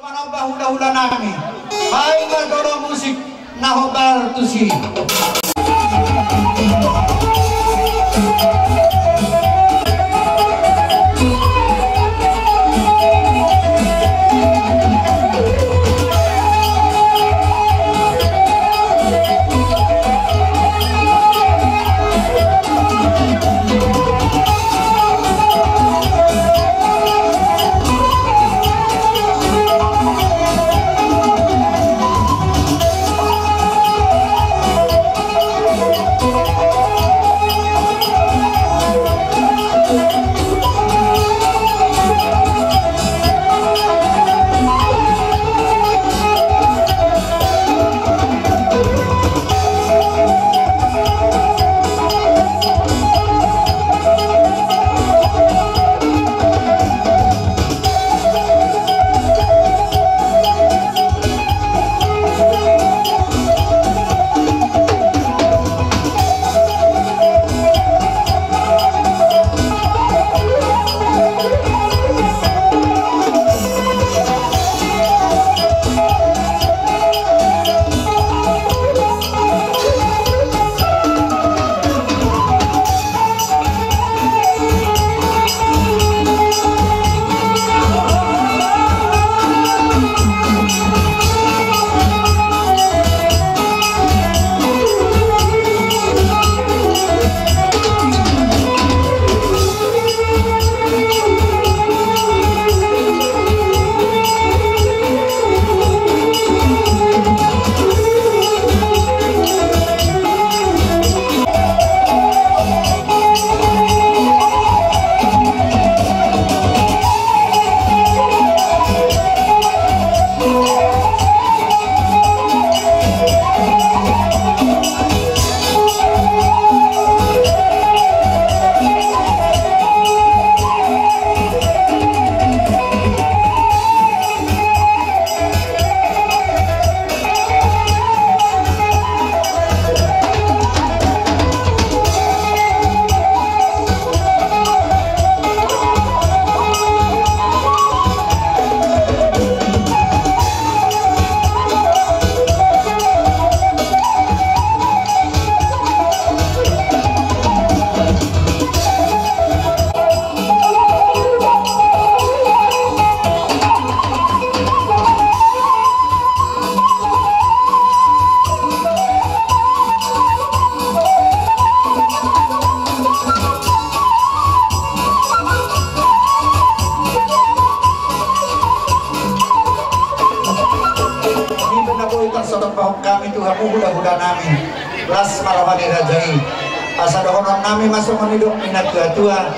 Manobah hula-hula nami. Hai madoro musik nahobar tusi. Kami Tuhan mudah-mudahan nami las marawani rajai asal honor nami masuk hidup minat tua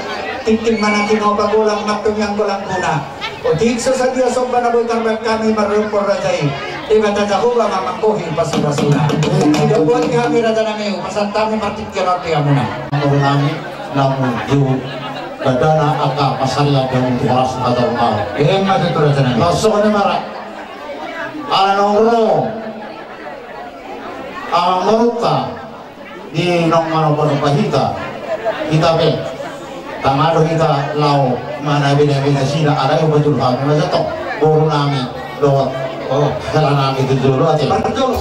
titik manangkin obat ulang maktum yang golang guna utik sesadia sobat nabi karbat kami merumpur rajai tiba tajahuba mamangkuhin pasuna tidak buat kami raja nami pasal kami martik kirot yamuna nami namun ju badana aka pasalla dan keras atau mal mah itu raja nami masuk ni marak ala nongro Amaruka di nong mano pahita kita be tamado kita lau mana bina sila ada yang betul kami masa tok boru nami lewat kalau nami itu dulu aja betul.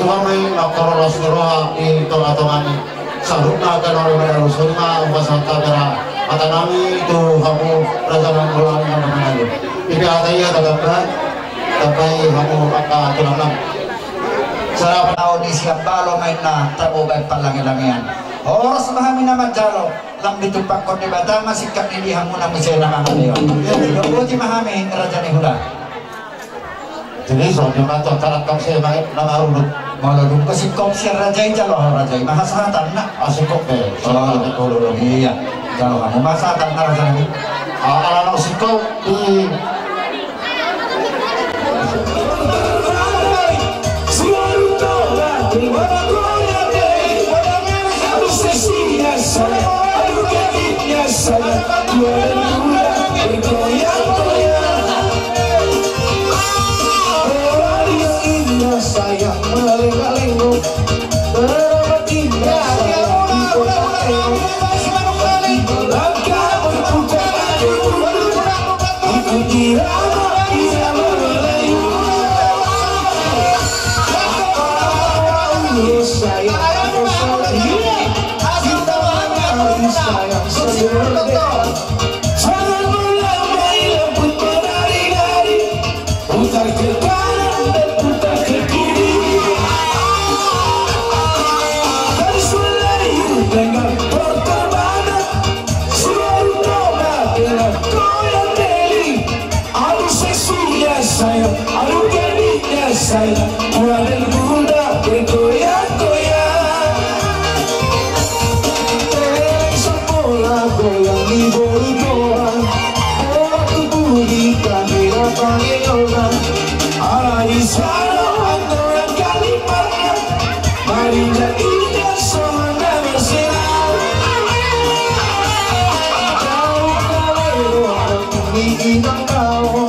itu kami nakalolos roha di tengah-tengah saruna kan oleh Rasulullah wasanta kara kata nami itu kamu raja mengulang yang mengalir ibi ataya tagapkan tapay kamu maka tulang sa tahun ni siya balo may na tabubay palangilangian oras mahami na magjalo lang ditupak ko di bata masikat nilihan mo na misay na mga niyo yung mahami raja ni hula jadi so yung nato tarakang siya nangarunod malulog kasi kong siya raja yung jalo raja yung mahasahatan na asikok eh iya jalo ka mo mahasahatan na raja ni alam sikok di sayang melenggang-lenggong beramat indah sayang di kota langkah berputar ikut irama irama melayu sayang sayang sayang jangan melambai lembut menari-nari putar ke kanan dan putar ke kiri garis melayu dengan perterbangan selalu coba dengan goyang deli adu seksinya sayang adu gadisnya sayang tua dan muda bergoyang-goyang goyang di bola aku budikan bila panggilkan ala di sana antara kalimatnya mari jadinya semana bersinar kau kalero ini inang kau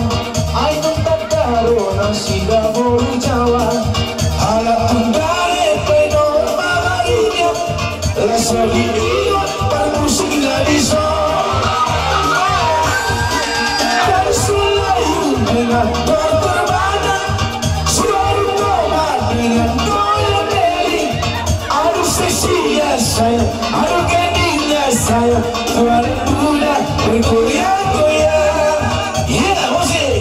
ay tempat karo nasi dapur Jawa ala tundare pedor mamarinya rasa diiwat musik gadis garis melayu dengan perterbangan selalu tobat dengan goyang deli adu seksinya sayang adu gadisnya sayang tua dan muda bergoyang-goyang yeah musik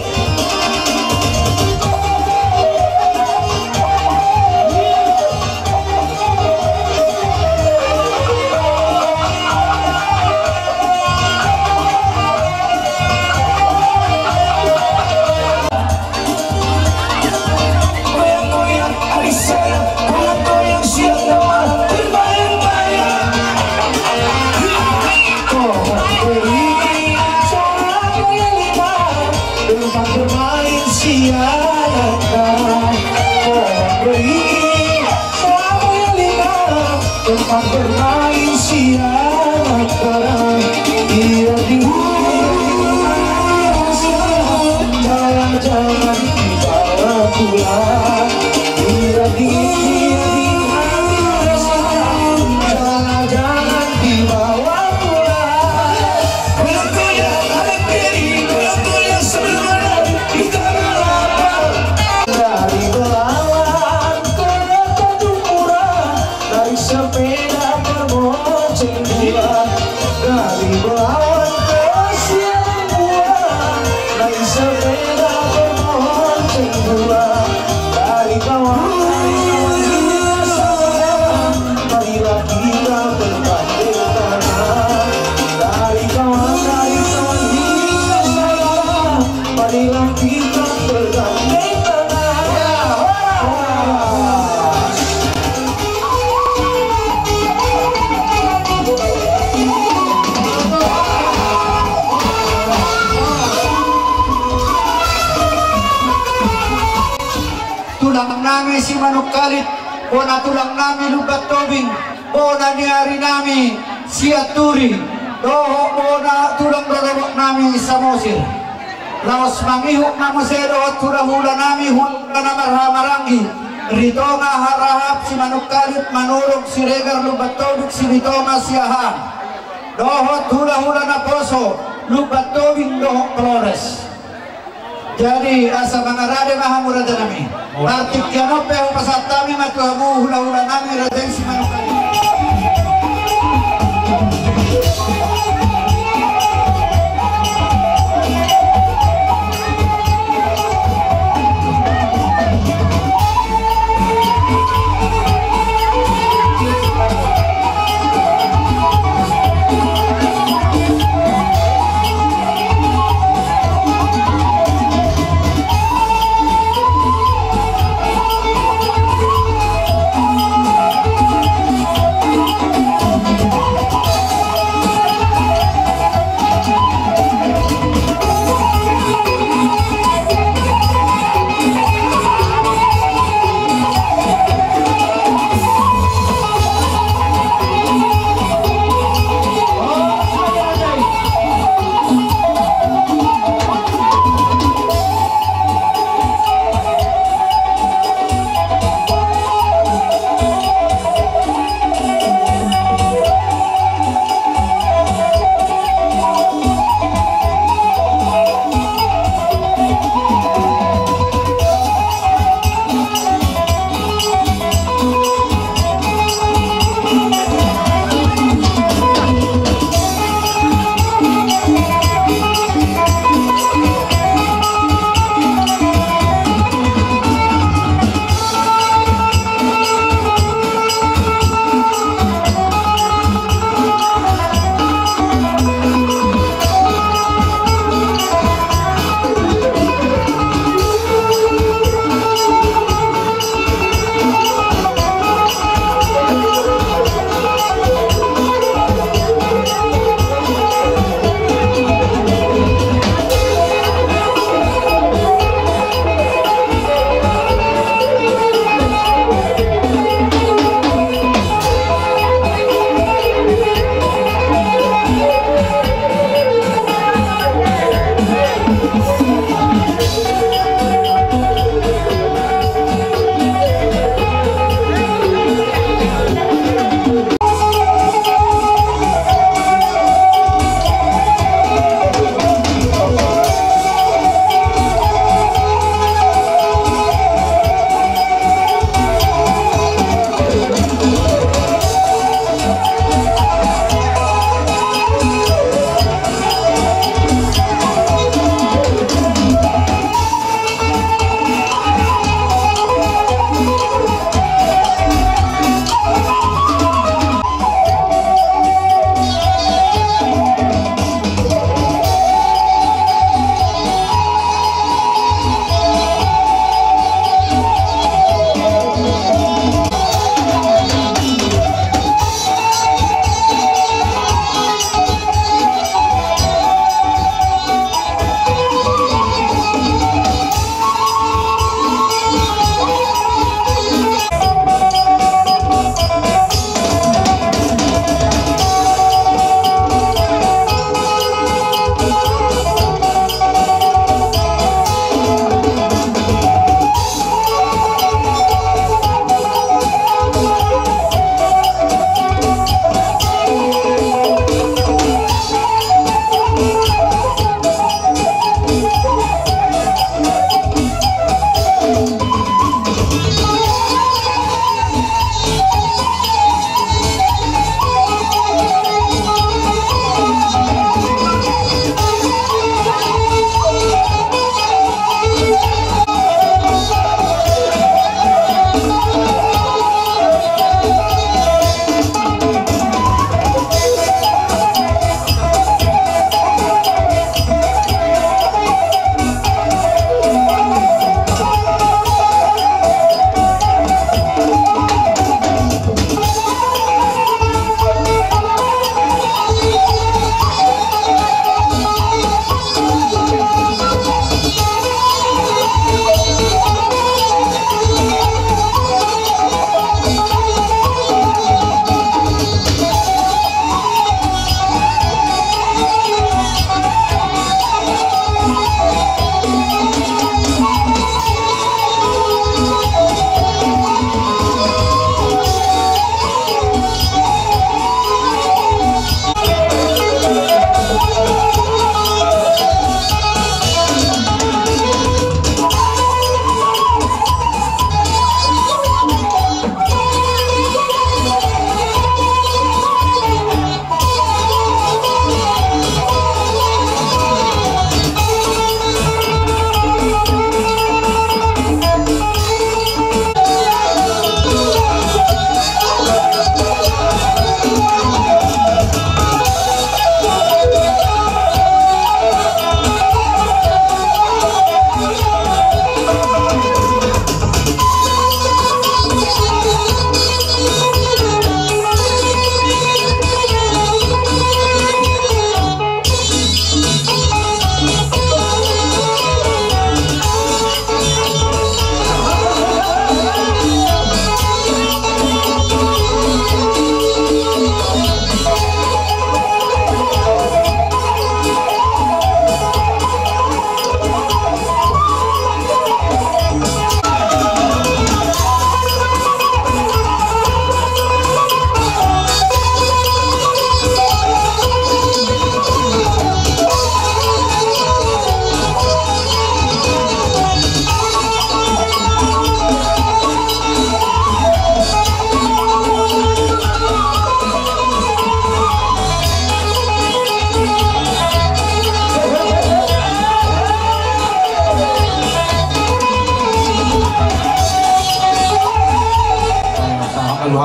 tempat bermain siang sekarang dia jangan dibawa pulang dia jangan dibawa pulang goyang-goyang ada kiri goyang-goyang sebenarnya kita berlapar dari Belawan ke Tanjung Pura dari sepeda berboceng dua dari Belawan ke Siang dari sepeda berboceng dua dari kawan marilah kita berbanding tangan dari kawan kita sayang marilah kita berbanding tangan tulang namin si Manok Kalit o na tulang namin Lubat Tobing o na niyari namin si Aturi o na tulang lorobok namin sa Mosir laos mangihok na Mosero at turahula namin hula na marhamaranggi rito nga harahap si Manok Kalit manurog si Regar Lubat Tobing si rito nga siyahan dohot hula-hula na poso Lubat Tobing dohok Flores jadi asa mga rade mahamura namin Artik kano pe pasatami matuamu hula-hula nami Raden Simanukani.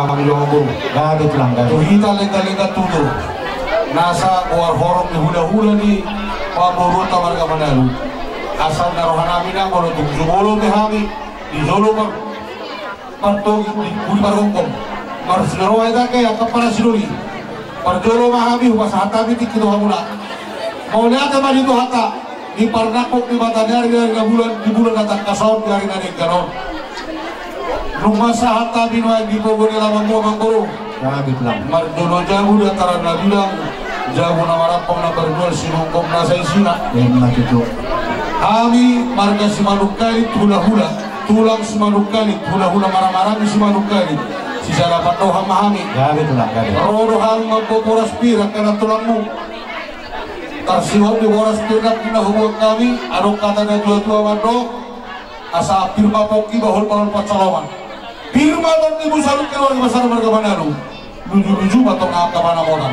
kami lumabur. Gabit lang, gabit. Tuhita lega-lega tudo. Nasa kuar horong ni hula-hula ni paborota marga Manalu. Asal narohan namin ang mga tungsumulong ni Hami. Di Zolo Partog di Kuli Margongkong. Marsinarawa ita kaya kapana sinuli. Parjolo mahami sa hata bitik ito hamula. Maulihat naman dito hata. Di parnakok ni Batanyari di bulan datang kasaon di hari naning ganon. Nung masa hata binuay di pogo nila mangguro. Gabit lang. Marjolo jago di antara nabilang. Jago na marapang na berdual sinungkong nasa isina. Matuto. Kami marga si Manukali hula-hula. Tulang si Manukali hula-hula marami si Manukali. Si dapat doha mahami. Gabit lang, gabit. Rodohang magpoporas pira kena tulangmu. Tarsiwag di boras pira kinahubog kami. Anong kata na dua-dua mandok. Asa firma poki bahol palon patsalawan. Firma don ibu salut keluar di pasar marga Manalu. Luju-luju batong ngakabana mona.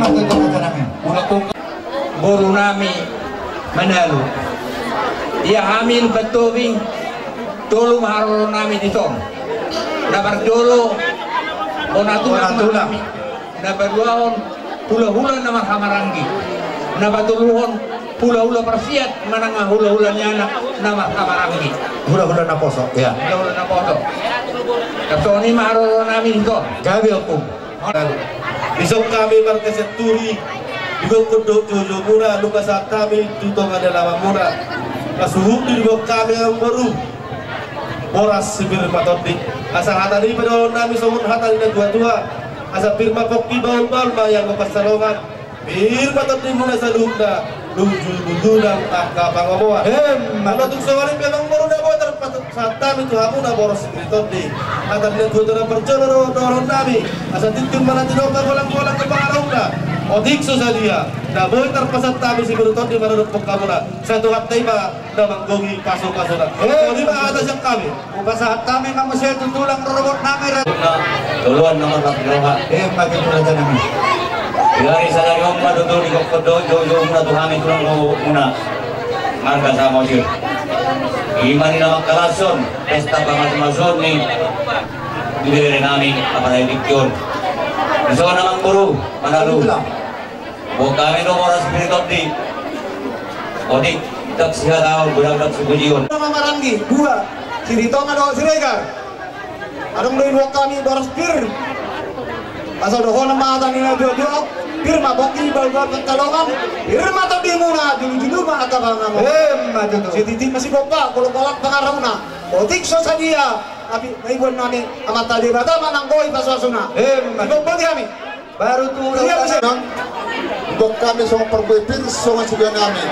Matuto namin. Ulah kong Boru nami Manalu. Dia hamil betobing tolu maharo nami ditong. Nabar jolo onatulang nami. Nabar duaon hula-hula nama hamarangi. Nabar tuluhon hula-hula persiat manang hula-hula nyana nama hamarangi. Hula-hula na poso. Ya. Hula-hula na poto. Kapsoni maharo nami ditong. Gabit ako. Isok kami markeset turi. Igok kudok jojo mura luka saat kami tutong adalah mura. Kasuhuk di bawah kami yang baru. Boras sibir patoti. Asal hata ini pada nami somun hata ini dua-dua. Asal firma poki bal-bal yang kepasalongan. Bir patoti muna salukna. Luju dan taka pangabawa. Mana tuh soalnya memang baru dah bawa terpatut saat kami tuh hamu na boros sibir toti. Hata ini dua-dua perjalanan dorong nami. Asal titik mana tidak bolang-bolang ke pangarauda. Odik sadia, na boy terpasat tabi si berutot di mana rupok kamu na. Satu hati ba na manggogi paso-paso na. Di ba atas yang kami? Sa kami nga masaya tutulang robot namin. Duluan nomor 4 Matuto namin. Dari sadari om madudu di kokodo jojo muna tuhami tulang muna. Marga sa mosir. Imani na magkalason, pesta pangasmason ni diberi namin apa na dikyon. Gusto ko naman guru, Manalu. Bukan kami no oras spiritot di. Odik, tak siya tao, budak-budak subujion. Nama Marangi, dua. Si Rito ngado Siregar. Adong doin wak kami boros pir. Asal doho nama ata nila dua-dua. Pir maboki bal-bal pentalongan. Pir mata di muna, dulu-dulu mah ata bangamo. Matuto. Si Titi masih bopa, kalau kolak pangarawna. Otik so sadia. Tapi naibuan nani amat tadi bata manang boy paswasuna. Bopa di kami. Baru tulang. Untuk kami sama perbuatan sama sebuah namin.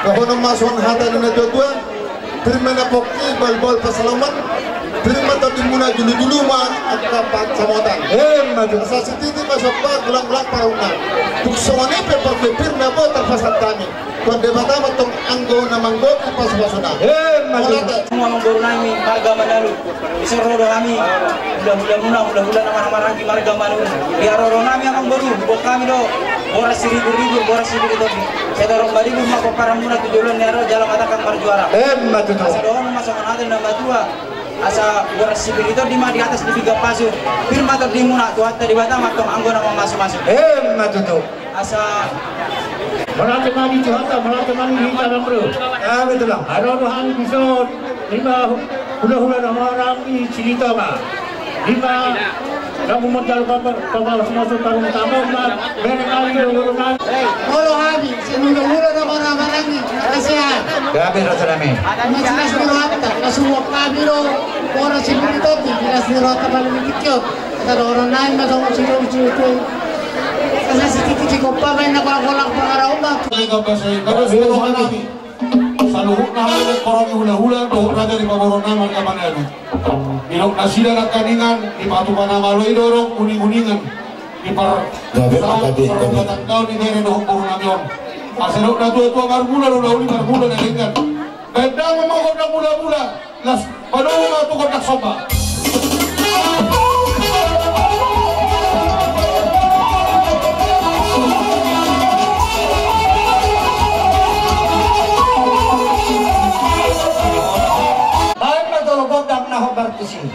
Kahon masuk hata ni dua-dua. Firma na poki bal-bal pasalaman. Firma tadi muna dulu-dulu mah akan samotan. Matuto. Asa si Titi masuk pa gulang-gulang parauna. Tukso ni pe perbuatan na po terpasat kami. Kuan debata matong anggo na manggo pas-pasuna. Matuto. Semua mengguru nami marga Manalu. Isorodo kami. Mudah-mudah nama Marangi marga Manalu. Biar rodo nami ang baru. Buat kami do. Boras ribu-ribu itu. Saya dorong balik rumah kok para muna tujuan nero jalan katakan marjuara. Matuto. Asa doang masuk ada nama dua. Asa boras sibir itu di atas di tiga pasu. Firma ter di muna tuh hatta di batang matong anggo nama masuk-masuk. Matuto. Asa Malaki mani Tuhata, malaki mani hita ng bro. Gabit lang. Araw no hangin bisod, lima hula-hula na marami sinita ba? Lima na bumundal pa sumasok parang tamang na mereng ali lulunan. Molo habi, sinulong-ulo na mga marami, nakasihan. Gabit rasa namin. Masilas ni Rota, nasuwak kami ro, pora si Milito, pilas ni Rota malimikit yun. At orang namin masama sinulong-ulo. Kasi si Titi ko pa may nakulang pangaraw ba? Kada suruhan namin. Sa luhok na hangin korong hula-hula, luhok na dari paboron na marga Manalu. Ilok na sila na kaningan, ipatupan na maloy dorong, uning-uningan. Batang ni Nere dohong puro namin. Asalok na dua-dua marbula, lula-uli marbula na linggan. Benda memang na mula-mula, las panuho na tukod na sopa. Baik matulog na hobar to siya.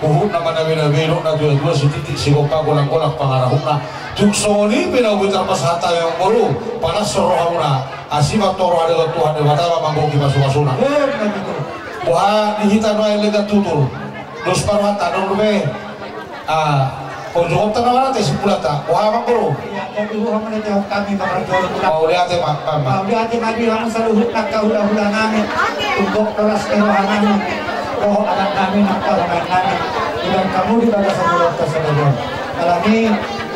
uhud na manabi-nabino na dua-dua si titik si kopa golak-golak pangarahuna tuksoni pinawitar pasata yang baru panas sorohauna asima toro ada Tuhan dewata manggoki masuk-masuna wah dihitan wae lega tutur dos parwata dong be Pojok tengah mana teh sepulata, wah mang bro. Ya, tapi kami berjuang. Mau lihat mak, mau lihat nabi langsung saluhut nak hula-hula nami, untuk kelas kerohan nami, roh anak nami nak kerohan nami. Dan kamu di bagas saluhut tersebut. Kalau ini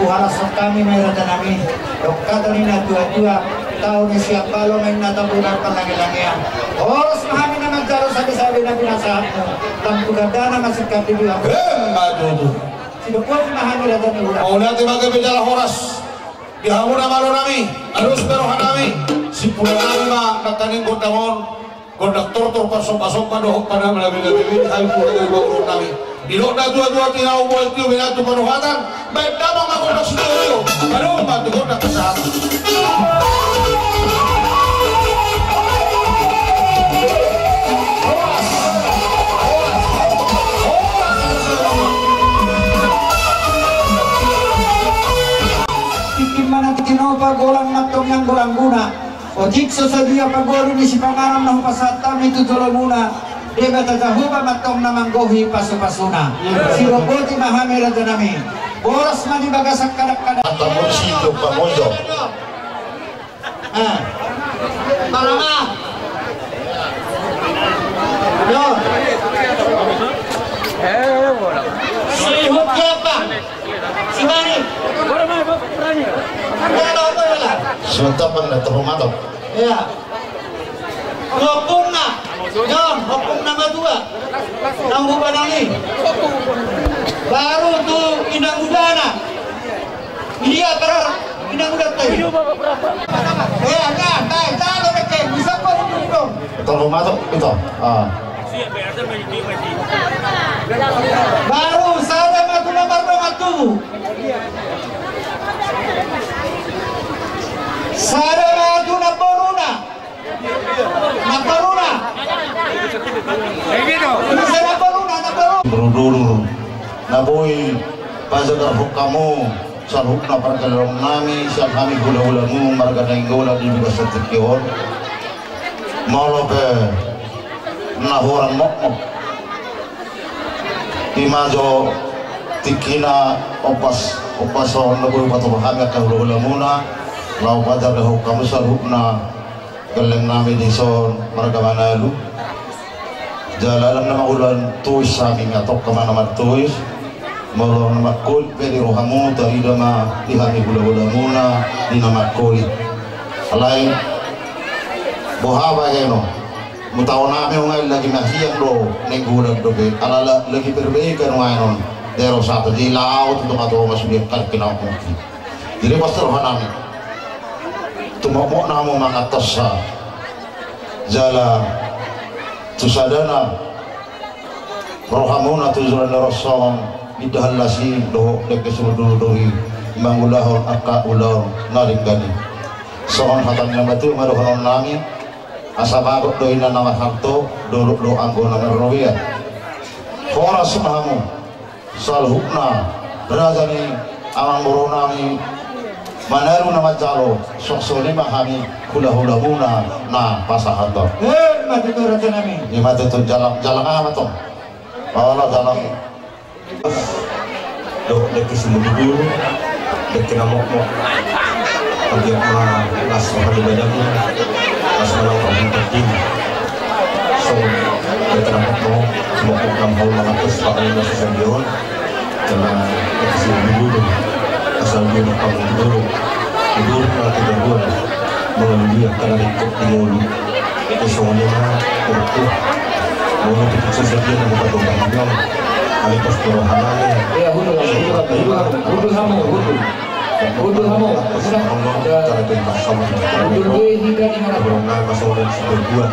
uharas kami merata nami, dokter ini dua-dua tahun siapa lo main nata bulan perlagi-lagian. Harus memahami nama jalan sabi-sabi nabi nasahatmu. Tanpa gadana masih kati bilang. Aduh. Mau nanti bagai bicara horas di hamuna malu nami harus berohan nami si pulau nami mah katanin gondamon gondak tortor pasok-pasok padohok pada melabi-labi hai pulau dari bawah nami di lokda dua-dua tinau buat tiu binatu panuhatan baik damang mah gondak situ aduh bantu gondak kesehatan golang matong yang golang guna ojik sesadia pagori di si pangaram ng pasatam itu jolo guna dia batajahuba matong namang gohi pasu-pasuna si roboti mahami raja nami boras mani bagasak kadak-kadak atamun situ pamojo parama yo sihut siapa si mani sebentar pang terhormat ya hukum na yon hukum nama dua nang buban ini baru tuh inang udana dia karar inang udah tadi ya nah tahu deh bisa kok dong terhormat itu baru saya matu nomor matu Sada matu na poruna. Dulu naboy pajagar hukamu sarhuk na perkelarong nami siang kami gula-gulamu marga na inggola di bigas at tikiyon malope nahuran mokmok imajo tikina opas naboy patubahami at kahula-gulamuna lau pajar lehuk kamu sarhuk na geleng nami di son marga manalu jalanan nama ulan tuis sami ngatok kemana-mana tuis malah nama kulit beri rohamu dari dama dihami gula-gula muna di nama kulit lain bohaba keno mutaw nami ngai lagi mahiyang do nenggula dobe alala lagi perbaikan ngainon dero satu di laut untuk atau masuk kal kenapa jadi pasti rohanami tumok namu mangatas sa jala tusadana rohamuna tuzuran rasul idahallasi do dekesudu dori mangulahon akka ulah nalinggani sohon hatang batu marohon nami asababok doina nama harto do anggo nama rowiya khora sumahamu salhukna razani amang boronami manaru nama jalo soksoni mahami hula-hula muna na pasahato mati tu raja nami ni mati tu jalan apa tu Allah jalan do dek semua dulu dek namok bagi apa las hari badamu las malam kamu penting so dek namok semua program hal mengatus pakai bahasa Sambon karena dek semua dulu asal dulu kamu dulu kalau tidak boleh mengambil karena ikut dimulai kesoalnya itu mau kita sesuatu yang kita doakan alipas perohanannya ya betul kamu sudah cara tentang sama betul hingga di mana berongan masuk dan sebuah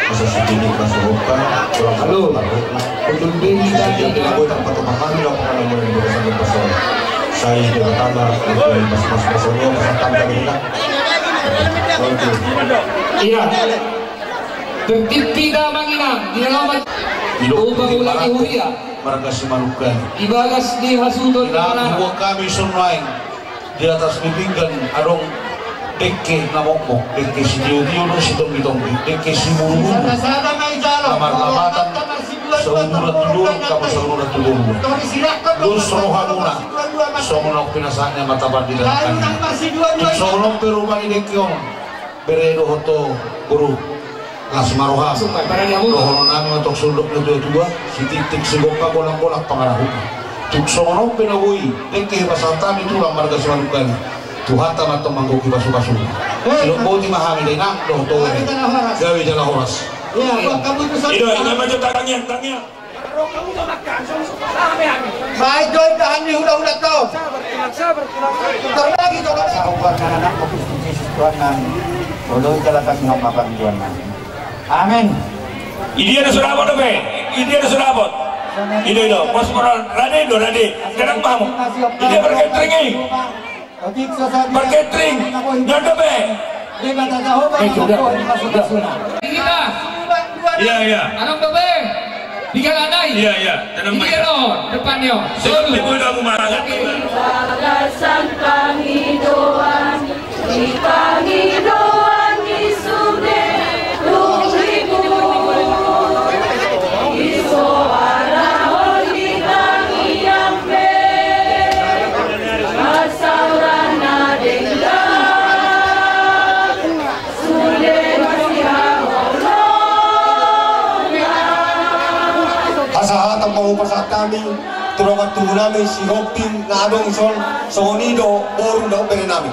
masa segini masuk bukan halo betul hingga di mana gue tanpa teman dong karena mau yang bersama pasal saya tidak tambah pas-pasalnya tambah kita iya tertib tiga manginang di alamat upang ulang ihuria marga Simalukan ibagas di hasudon ilang buah kami sunlain di atas pinggan adong deke namokmok deke si dio-dio no si tonggi-tonggi deke si muru-muru kamar-kamatan saunurat-tulurang kamar saunurat-tulurang lus rohanuna songonok pinasaannya matabar di dalam songonok perumah di deke om beredo hoto guru Lasmaroha rohono nami untuk sunduk na dua-dua si titik si boka bolak-bolak pangarahun tuk songonok pinawui deke basantami tulang marga Simalukan Tuhan tamat mangguki basu-basu silok bauti mahami deh nak doh toh gawe jala horas Ido, ini maju tangannya baik Joy tahan di udah kau lagi coba sahubar anak kopi Tuhan nami bodoh jalakan ngamakan Tuhan nami amin ini ada sudah apa be? Ini ada sudah apa? Ido, pos moral rade jangan paham ini berketring ini berketring nyata be kita iya anong bebe tiga lantai iya tanam ini no depannya solo udah memarah Bagasan pangidoan di sude tunggu di suara di tangi yang be masaurana dengar sude masih asahan mau persat kami turangan tubuh nami si Roping ngadong sonido borong daw pere nami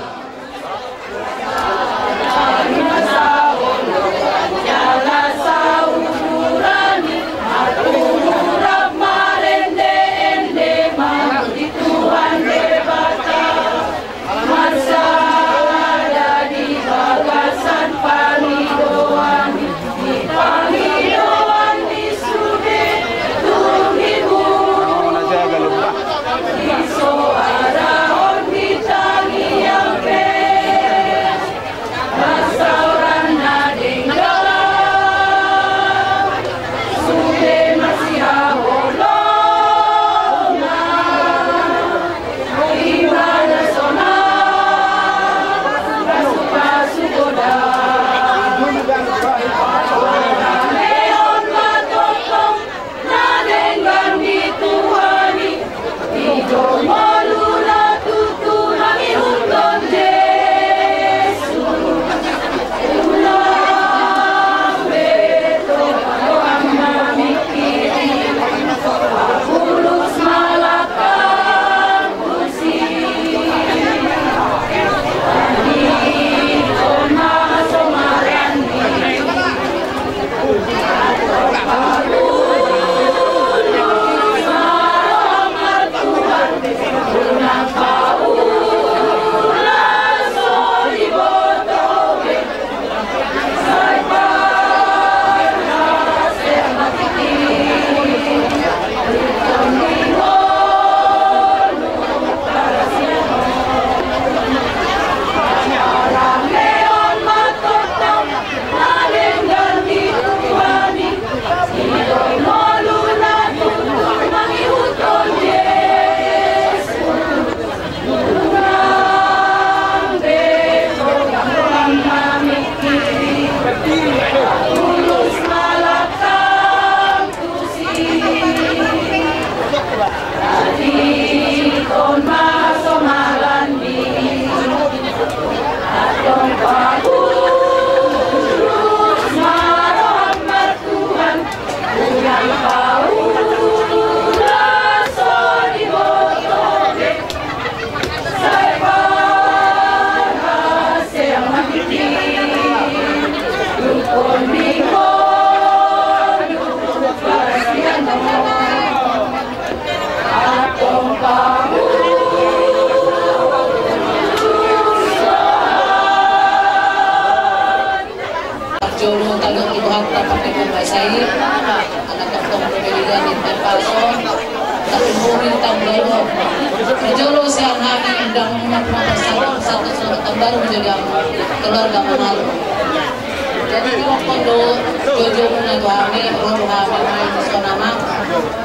Jolo tagang ibuhat na pakitong masayip, anak doktor pemilihan di Pason, tapi murid tambah Jolo siang hari undang umat satu baru menjadi keluarga mengalu. Jadi di waktu do jojo na tuami, rodo kami main so nama.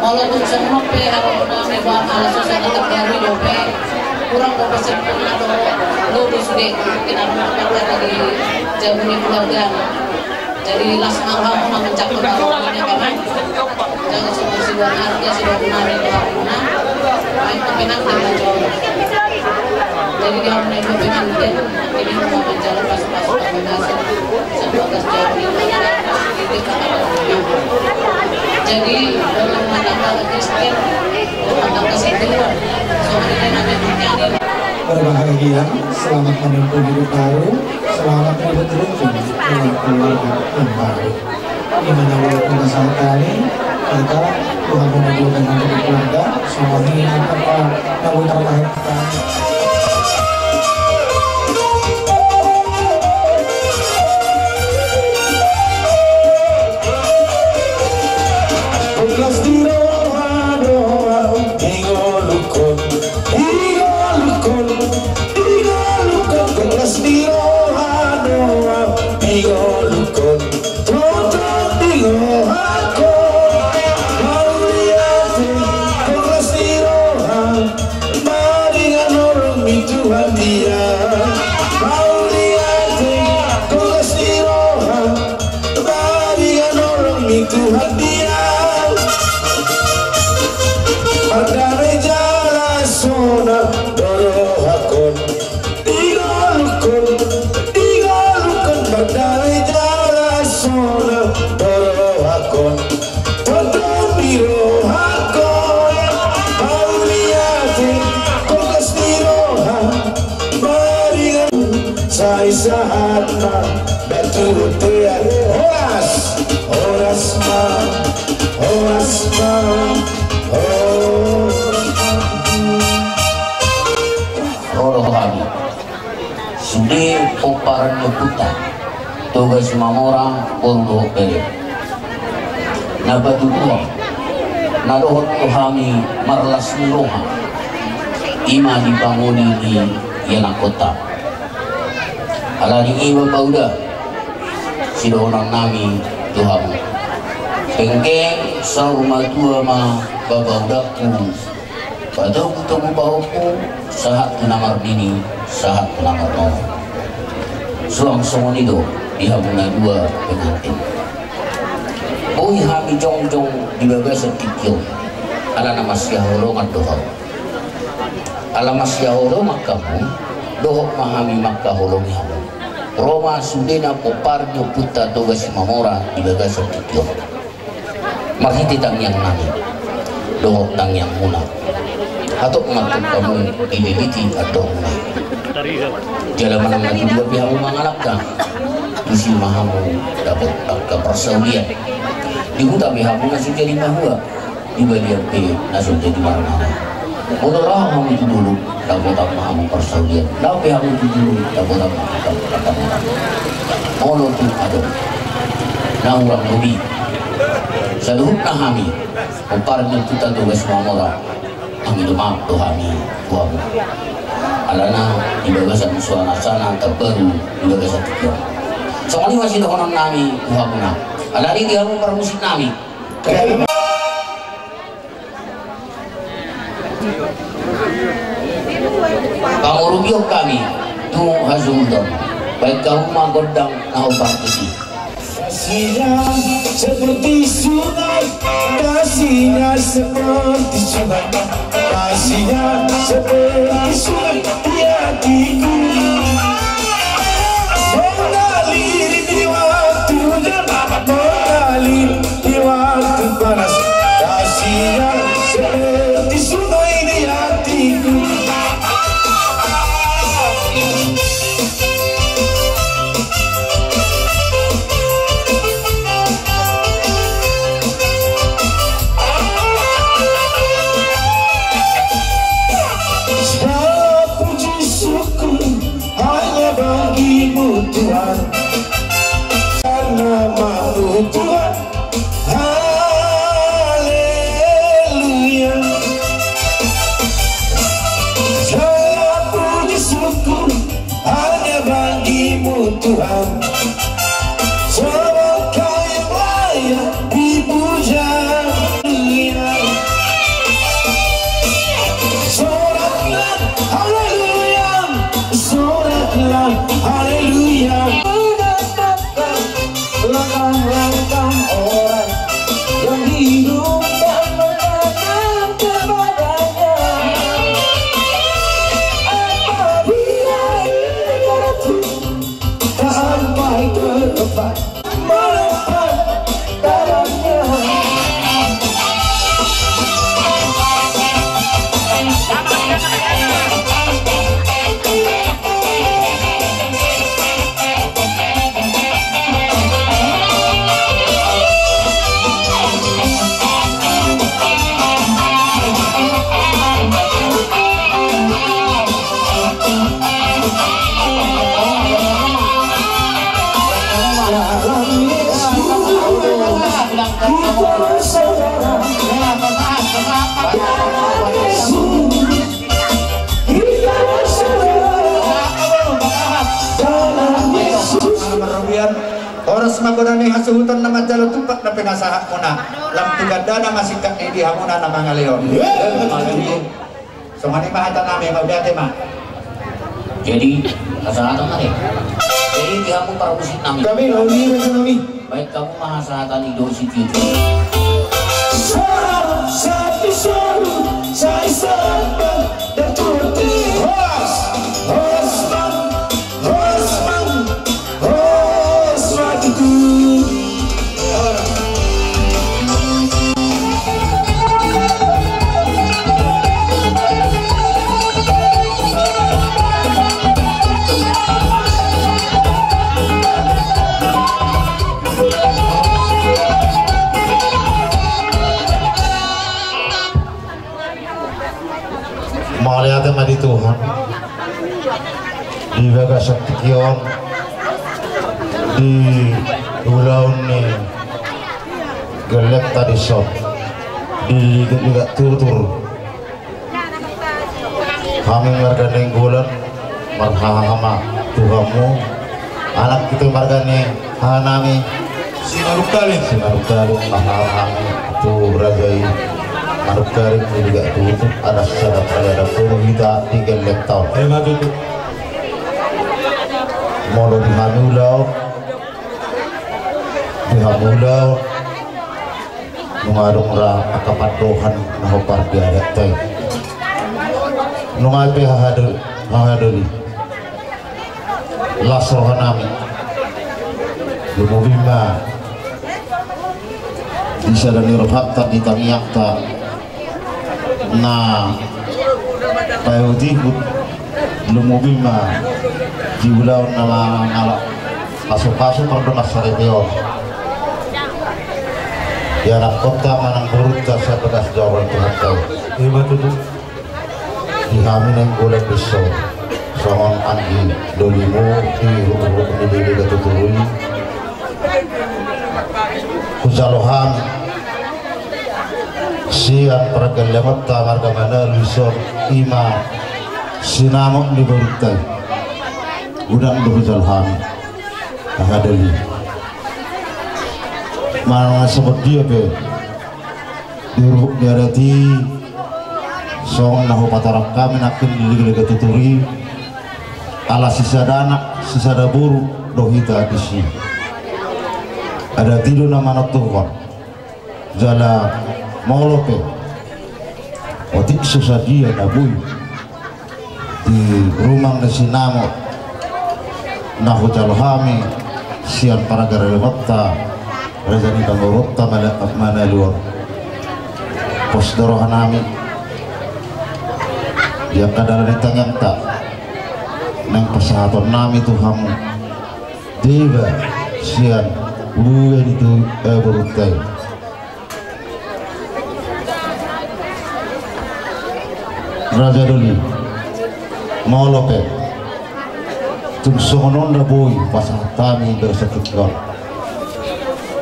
Kalau tuh semua pe harus kami buat alas susah tetap dari dope. Kurang dope sempurna do sudah kita mendapatkan dari jamunya keluarga. Jadi las marham mencakup barangnya kan. Jangan seperti luar harga sudah kemarin doa main kepenak dengan jauh. Jadi dia mulai berpengantin ini mau menjalan pas-pas kombinasi sebatas jauh ini jadi dalam menangkap Kristen menangkap kesimpulan soalnya namanya berbahagia, selamat menempuh hidup baru, selamat merebut rukun dengan keluarga yang baru. Di mana walaupun saat kali kita Tuhan menunjukkan untuk keluarga, semua ini apa namun terbaik kita. Tugas mamora puluh beli. Nabadutua, nadohot tuhami marlas niroha. Ima dibanguni di yanak kota. Alani ima bauda, sidohonang nami tuhamu. Pengke sa rumah tua ma babaudaku. Padau kutumu bahuku sahat kenamar dini, sahat kenamar nomo. Suang songon itu dihabuna dua pengantin. Oi hami jongjong di bagasan tikil. Ala nama siaholoman dohok. Ala masiaholomak kamu dohok mahami makka holomi hamu. Roma sudena poparnyo puta tugas mamora di bagasan tikil. Marhiti tang yang nami dohok tang yang muna. Atau mengatur kamu ililiti atau muna. Jalan mana dua pihak mengalahkan Tusi mahamu dapat angka persaulian di hutan pihak ngasih jadi mahua di bagian P nasuh jadi mana-mana motorah kamu itu dulu dapat mahamu persaulian dapat pihak itu dulu dapat angka molo tu ada nah orang lebih saluhut nahami uparnya kita tugas mamora kami demam tuhami tuamu alana di bagasan suara sana terbaru di bagasan tiga. Soalnya masih dokonan nami tuhamuna. Alani dia mau permusik nami. Pangurubiyok kami tu hazuldan. Baik kamu magodang nahu partisi. Kasihnya seperti sungai, kasihnya seperti sungai, kasihnya seperti sungai di hatiku. Mengalir di waktu hujan, mengalir di waktu panas, kasihnya seperti sungai di hatiku. haleluya, soraklah haleluya. Menetapkan langkah-langkah orang yang hidup dan menatap kepadanya. Apabila ibaratku tak sampai ke tempat menempat dalamnya. Oras magunani hasuhutan na madalo tupak na pinasahak mo na lam tiganda na masikap ni di hamuna na mga leon. So ngani mahatan namin maudate ma. Jadi kesehatan kali. Jadi kamu para musik namin. Kami lauli rin kami. Baik kamu mahasahatan Idol City. Satu satu saya sahabat dan tuti Hosman itu. Malihatnya madi Tuhan di baga saktikion di ulaun ni gelap tadi sok di juga tur kami warga nenggolan marhama Tuhanmu anak kita warga nih hanami Sinarukali marhama tu rajai marukari juga tutup ada sadap ada puluh kita 3 tahun. Molo di Hanulau mengarung ra akapat dohan nahopar diadat teh nungape hahadali lasrohanami lumubima bisa dan irhata ditangiyakta na payudikut lumubima diulau nama ngalak pasu-pasu perdona sareteo di anak kota manang berita saya pedas jawaban Tuhan kau di kami yang golek besok soal andi dolimu di rumah ini ketuturui kusaloham sian peragam lewat marga mana lusor ima sinamok di berita udang berjalan hadali mana sebut dia be diruk diarati song nahu patarak kami nakin liga tuturi ala sisa buru dohita disi ada tidur nama Tuhan jala molope otik susah dia nabui di rumah nesinamo nahu jalohami sian para garelewata rezani kangorota mana luar pos dorohanami dia kadang ditanyang tak nang persahatan nami Tuhanmu tiba sian buwe itu berutai Raja Doli molope tungsonon na boy pasatami bersekutuan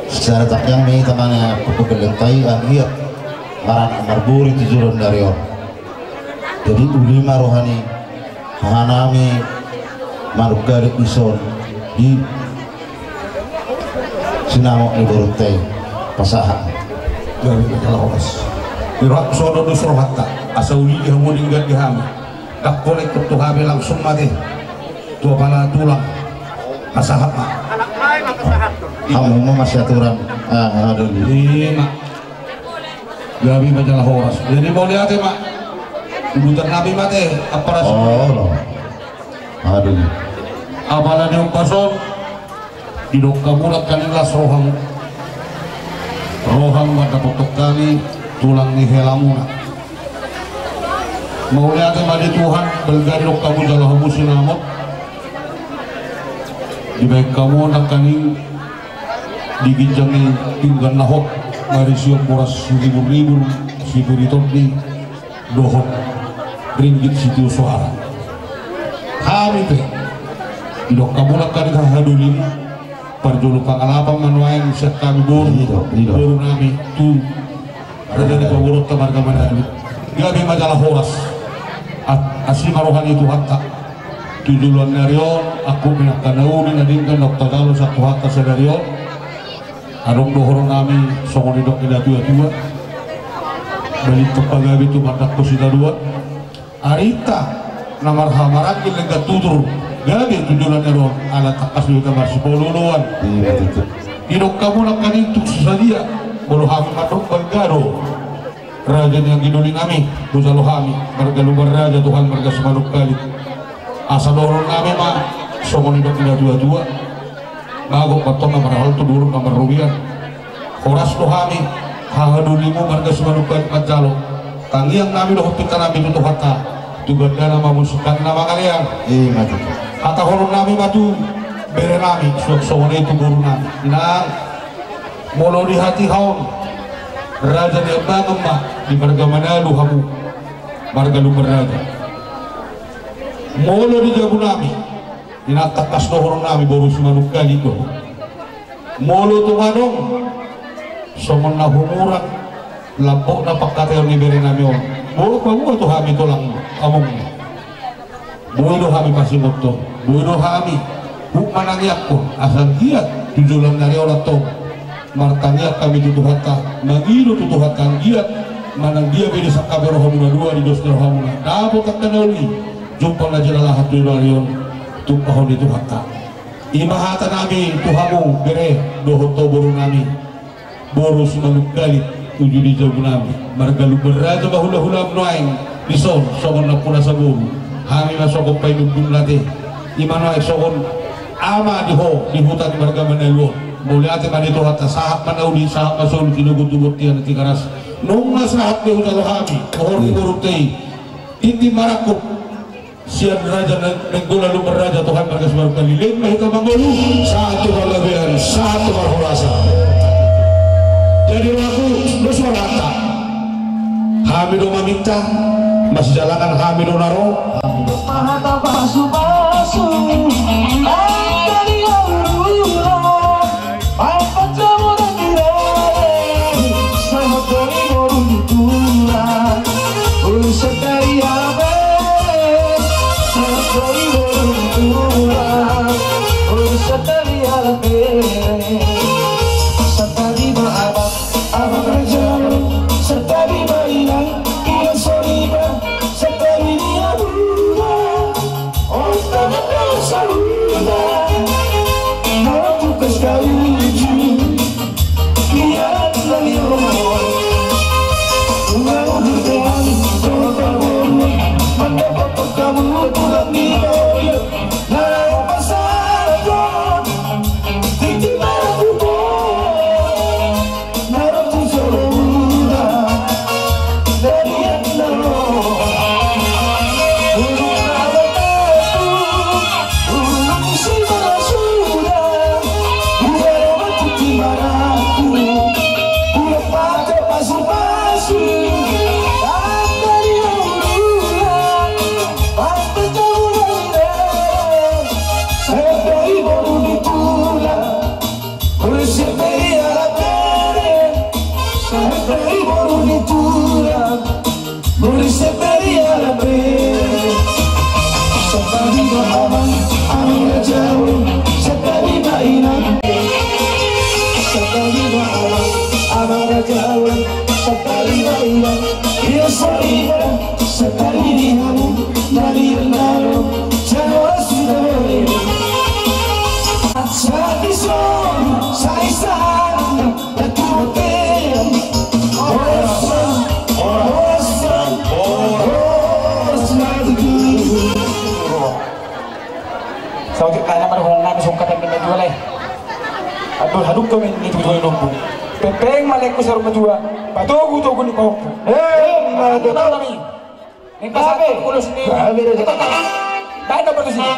secara tak yang may tangannya pagkakalentay ang hiyat parang marburi tujuran dari orang jadi ulima rohani hanami marugari ison di sinamok ni berutay pasahan dari kalawas dirak sodo dusrohata asa uli hamuling gadi hami tak boleh kutuhabi langsung mati tua pala tulang asahap mak kamu mau masih aturan aduh mak gabi majalah horas jadi mau lihat ya mak urutan nabi mati apa rasul aduh apalah yang pasong hidup kamu kanilas roham mata potok kami tulang ni helamuna mau lihat madi Tuhan belgari kamu jalan kamu sinamot di baik kamu nak kaning diginjangi tinggal nahok mari siok boras ribu situ di dohok ringgit situ suara kami pe dok kamu nak kaning hadulin perjulu pangalapa manuain set kami boru nami tu ada di kaburut temarga manali gabi majalah horas asli marohani itu hatta tujuan narion aku menakkanau di nadingkan dokter kalau satu hatta sedarion adong dohorong nami songoni dok tidak tua balik tepagabi itu matakku sida dua arita namar hamarakin lega tutur gabi tujuan narion ala takas juga masih poluluan hidok kamu nakkan itu saja bolu hami matok bergaro raja yang gidulin kami busalo kami marga lubar raja Tuhan marga semanuk kali asa dorong kami mah somoni dok tidak dua bagok patong nomor hal tu dulu nomor rubian horas tu kami hahadulimu marga semanuk kali pajalo tangiang kami doh pita kami tutup hata tugas nama musukan nama kalian kata horong kami matu bere kami somoni itu guru kami inang molo di hati haon raja yang bangun mah di marga Manalu kamu marga lumer raja molo di jabu nami dinatakas dohorong nami baru semanuk kali itu molo tumanong somon na humuran lampok na pagkatayo ni beri nami on molo kamu itu kami tulang among buido kami masih moto buido kami manangyak ko asal giat tujulan dari orang to martanya kami tutup hata magido tutup hata giat manang dia beda sakabe rohamuna dua di dos rohamuna dabo kakanauli jumpa na jala hatu darion tumpahon itu hata imahata nami tuhamu bere dohoto boru nami boru sumanuk galit tujuh di jauh nami margalu beraja bahula-hula mnuaing dison sokon na puna sa boru kami masokop pay nubun nate imano ay sokon ama diho di hutan di marga Manalu mulai ate manito hatta sahab manauli sahab masul kinugut-ugut tiyan ti karas nung nasahab di utalo kami kohor kurutay hindi marakop siya raja nagdula lumar raja Tuhan marga sebarang kaliling mahita manggulu satu kalabihan satu marhulasa jadi aku bersuarata kami do meminta masih jalankan kami do naro mahata basu-basu Saluda boleh. Aduh haduk kami ini tuh nombu. Pepeng malek ko sa rumah dua. Patugo to ni ko. Mana to kami. Ni pasal kulos ni. Baik dapat sini.